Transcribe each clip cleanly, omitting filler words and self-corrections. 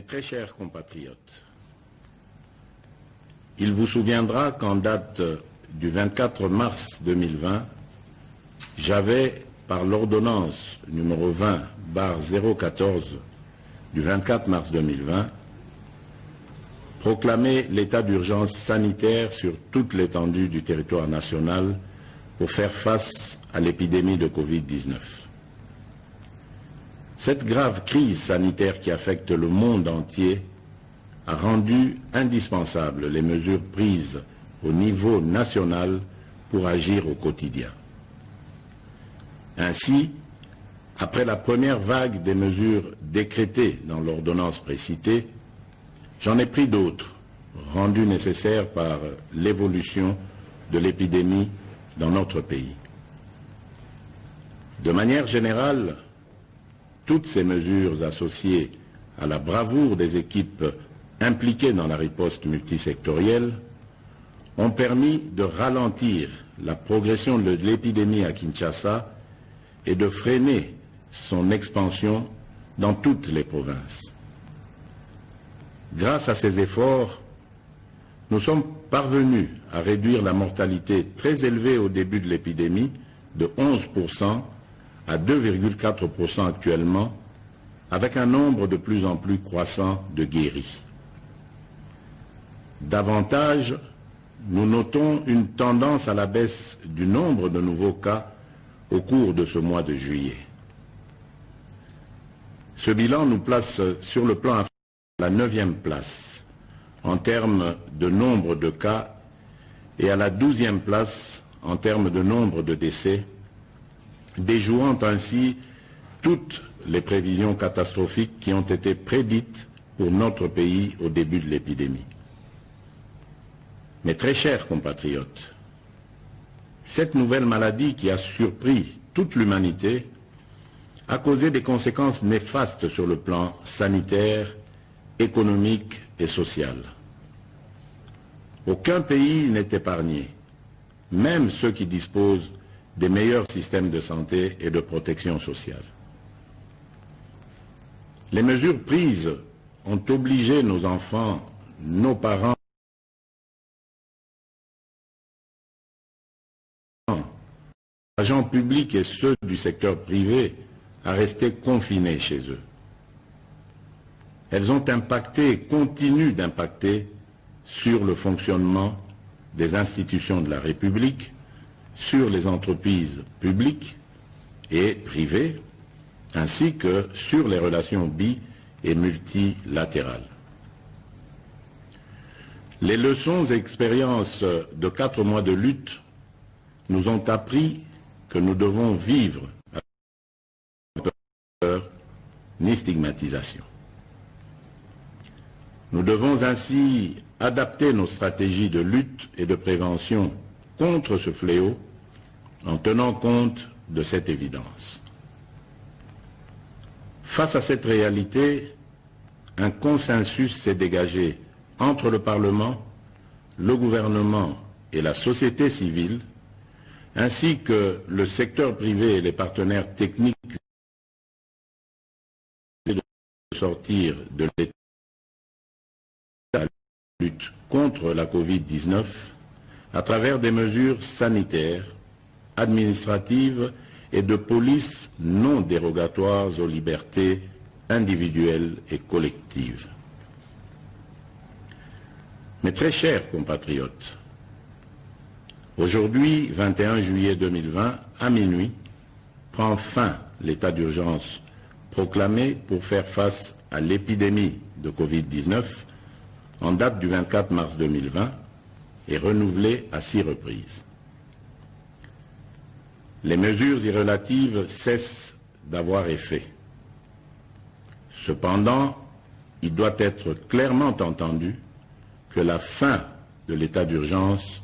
très chers compatriotes, il vous souviendra qu'en date du 24 mars 2020, j'avais, par l'ordonnance numéro 20/014 du 24 mars 2020, proclamé l'état d'urgence sanitaire sur toute l'étendue du territoire national pour faire face à l'épidémie de Covid-19. Cette grave crise sanitaire qui affecte le monde entier a rendu indispensables les mesures prises au niveau national pour agir au quotidien. Ainsi, après la première vague des mesures décrétées dans l'ordonnance précitée, j'en ai pris d'autres, rendues nécessaires par l'évolution de l'épidémie dans notre pays. De manière générale, toutes ces mesures associées à la bravoure des équipes impliquées dans la riposte multisectorielle ont permis de ralentir la progression de l'épidémie à Kinshasa et de freiner son expansion dans toutes les provinces. Grâce à ces efforts, nous sommes parvenus à réduire la mortalité très élevée au début de l'épidémie de 11% à 2,4% actuellement, avec un nombre de plus en plus croissant de guéris. Davantage, nous notons une tendance à la baisse du nombre de nouveaux cas au cours de ce mois de juillet. Ce bilan nous place sur le plan à la 9e place en termes de nombre de cas et à la 12e place en termes de nombre de décès, déjouant ainsi toutes les prévisions catastrophiques qui ont été prédites pour notre pays au début de l'épidémie. Mes très chers compatriotes, cette nouvelle maladie qui a surpris toute l'humanité a causé des conséquences néfastes sur le plan sanitaire, économique et social. Aucun pays n'est épargné, même ceux qui disposent des meilleurs systèmes de santé et de protection sociale. Les mesures prises ont obligé nos enfants, nos parents, agents publics et ceux du secteur privé à rester confinés chez eux. Elles ont impacté et continuent d'impacter sur le fonctionnement des institutions de la République, sur les entreprises publiques et privées, ainsi que sur les relations bi- et multilatérales. Les leçons et expériences de 4 mois de lutte nous ont appris que nous devons vivre sans peur ni stigmatisation. Nous devons ainsi adapter nos stratégies de lutte et de prévention contre ce fléau en tenant compte de cette évidence. Face à cette réalité, un consensus s'est dégagé entre le Parlement, le gouvernement et la société civile, ainsi que le secteur privé et les partenaires techniques de sortir de l'état de lutte contre la Covid-19 à travers des mesures sanitaires, administratives et de police non dérogatoires aux libertés individuelles et collectives. Mes très chers compatriotes, aujourd'hui, 21 juillet 2020, à minuit, prend fin l'état d'urgence proclamé pour faire face à l'épidémie de Covid-19 en date du 24 mars 2020 et renouvelé à 6 reprises. Les mesures y relatives cessent d'avoir effet. Cependant, il doit être clairement entendu que la fin de l'état d'urgence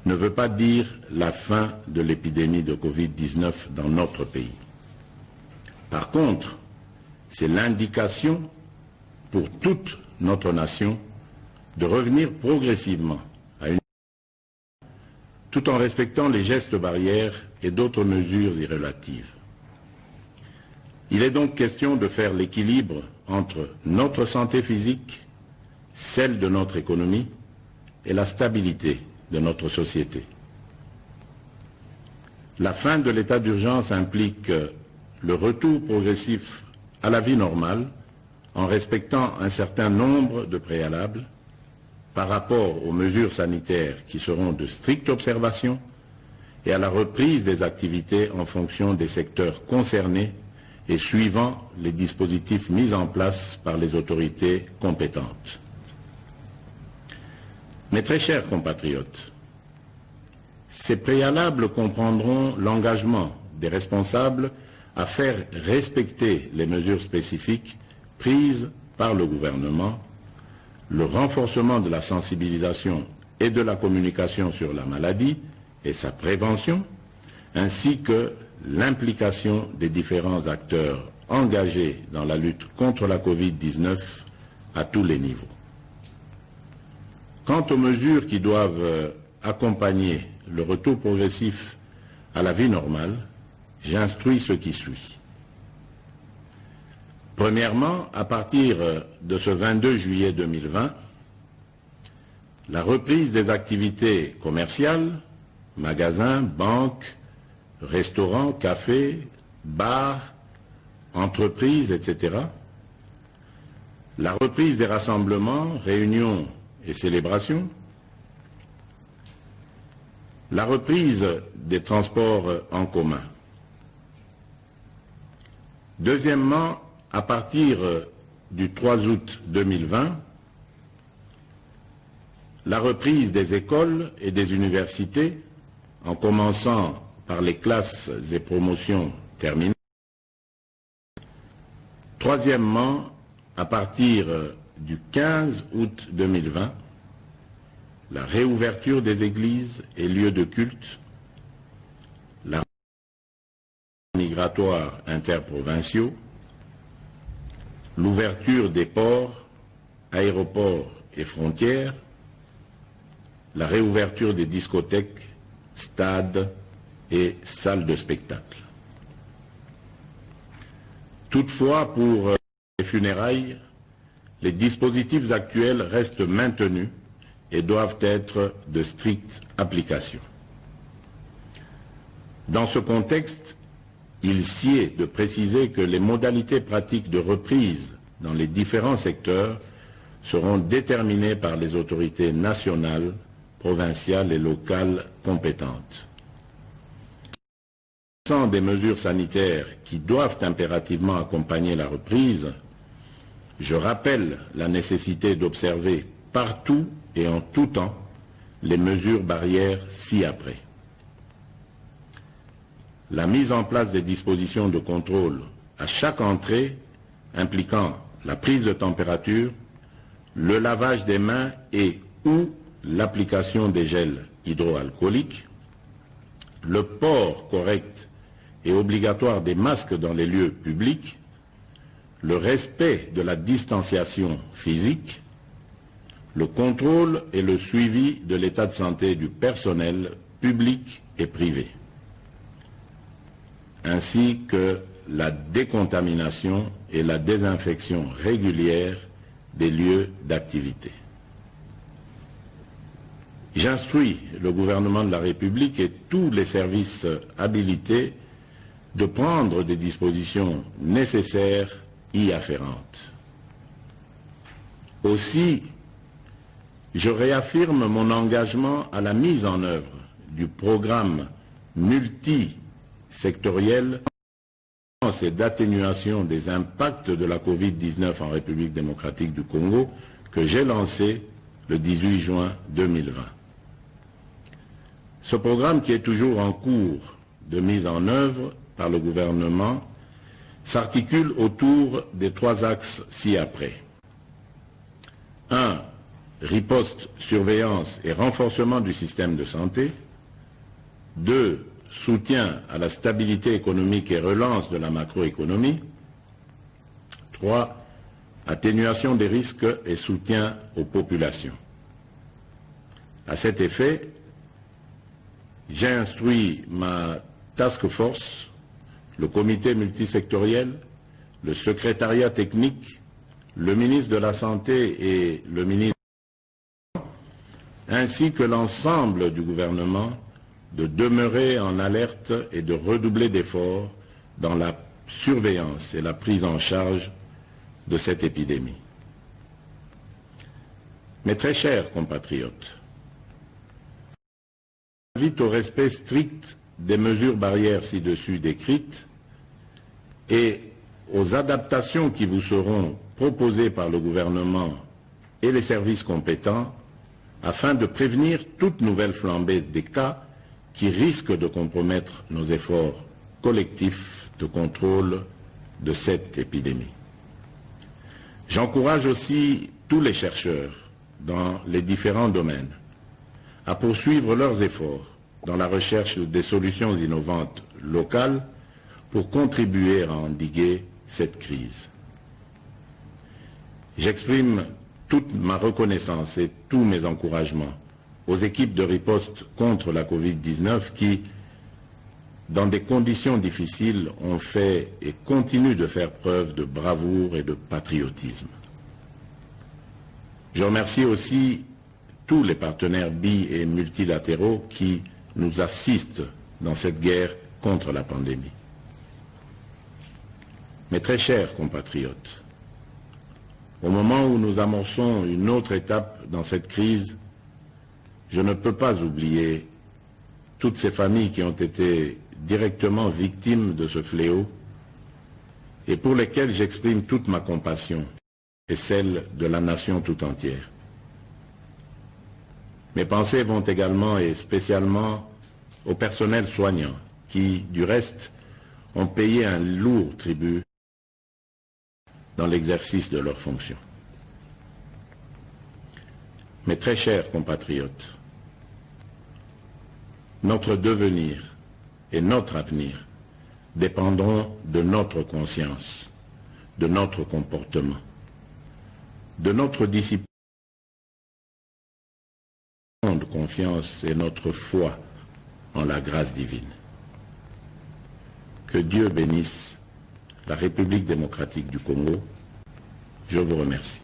ne veut pas dire la fin de l'épidémie de Covid-19 dans notre pays. Par contre, c'est l'indication pour toute notre nation de revenir progressivement à une tout en respectant les gestes barrières et d'autres mesures y relatives. Il est donc question de faire l'équilibre entre notre santé physique, celle de notre économie et la stabilité de notre société. La fin de l'état d'urgence implique le retour progressif à la vie normale en respectant un certain nombre de préalables par rapport aux mesures sanitaires qui seront de stricte observation et à la reprise des activités en fonction des secteurs concernés et suivant les dispositifs mis en place par les autorités compétentes. Mes très chers compatriotes, ces préalables comprendront l'engagement des responsables à faire respecter les mesures spécifiques prises par le gouvernement, le renforcement de la sensibilisation et de la communication sur la maladie et sa prévention, ainsi que l'implication des différents acteurs engagés dans la lutte contre la Covid-19 à tous les niveaux. Quant aux mesures qui doivent accompagner le retour progressif à la vie normale, j'instruis ce qui suit. Premièrement, à partir de ce 22 juillet 2020, la reprise des activités commerciales, magasins, banques, restaurants, cafés, bars, entreprises, etc., la reprise des rassemblements, réunions et célébrations, la reprise des transports en commun. Deuxièmement, à partir du 3 août 2020, la reprise des écoles et des universités, en commençant par les classes et promotions terminales. Troisièmement, à partir du 15 août 2020, la réouverture des églises et lieux de culte, la migratoire interprovinciaux, l'ouverture des ports, aéroports et frontières, la réouverture des discothèques, stades et salles de spectacle. Toutefois, pour les funérailles, les dispositifs actuels restent maintenus et doivent être de stricte application. Dans ce contexte, il sied de préciser que les modalités pratiques de reprise dans les différents secteurs seront déterminées par les autorités nationales, provinciales et locales compétentes. Sans des mesures sanitaires qui doivent impérativement accompagner la reprise, je rappelle la nécessité d'observer partout et en tout temps les mesures barrières ci-après. La mise en place des dispositions de contrôle à chaque entrée impliquant la prise de température, le lavage des mains et ou l'application des gels hydroalcooliques, le port correct et obligatoire des masques dans les lieux publics, le respect de la distanciation physique, le contrôle et le suivi de l'état de santé du personnel public et privé, ainsi que la décontamination et la désinfection régulière des lieux d'activité. J'instruis le gouvernement de la République et tous les services habilités de prendre des dispositions nécessaires y afférentes. Aussi, je réaffirme mon engagement à la mise en œuvre du programme multisectoriel et d'atténuation des impacts de la Covid-19 en République démocratique du Congo que j'ai lancé le 18 juin 2020. Ce programme, qui est toujours en cours de mise en œuvre par le gouvernement, s'articule autour des trois axes ci-après. 1. Riposte, surveillance et renforcement du système de santé. 2. Soutien à la stabilité économique et relance de la macroéconomie. 3. Atténuation des risques et soutien aux populations. À cet effet, j'ai instruit ma task force, le comité multisectoriel, le secrétariat technique le ministre de la Santé et le ministre, ainsi que l'ensemble du gouvernement, de demeurer en alerte et de redoubler d'efforts dans la surveillance et la prise en charge de cette épidémie. Mes très chers compatriotes, j'invite au respect strict des mesures barrières ci-dessus décrites et aux adaptations qui vous seront proposées par le gouvernement et les services compétents afin de prévenir toute nouvelle flambée des cas qui risquent de compromettre nos efforts collectifs de contrôle de cette épidémie. J'encourage aussi tous les chercheurs dans les différents domaines à poursuivre leurs efforts dans la recherche des solutions innovantes locales pour contribuer à endiguer cette crise. J'exprime toute ma reconnaissance et tous mes encouragements aux équipes de riposte contre la Covid-19 qui, dans des conditions difficiles, ont fait et continuent de faire preuve de bravoure et de patriotisme. Je remercie aussi tous les partenaires bi- et multilatéraux qui nous assistent dans cette guerre contre la pandémie. Mes très chers compatriotes, au moment où nous amorçons une autre étape dans cette crise, je ne peux pas oublier toutes ces familles qui ont été directement victimes de ce fléau et pour lesquelles j'exprime toute ma compassion et celle de la nation tout entière. Mes pensées vont également et spécialement au personnel soignant qui, du reste, ont payé un lourd tribut dans l'exercice de leurs fonctions. Mes très chers compatriotes, notre devenir et notre avenir dépendront de notre conscience, de notre comportement, de notre discipline, de confiance et notre foi en la grâce divine. Que Dieu bénisse la République démocratique du Congo. Je vous remercie.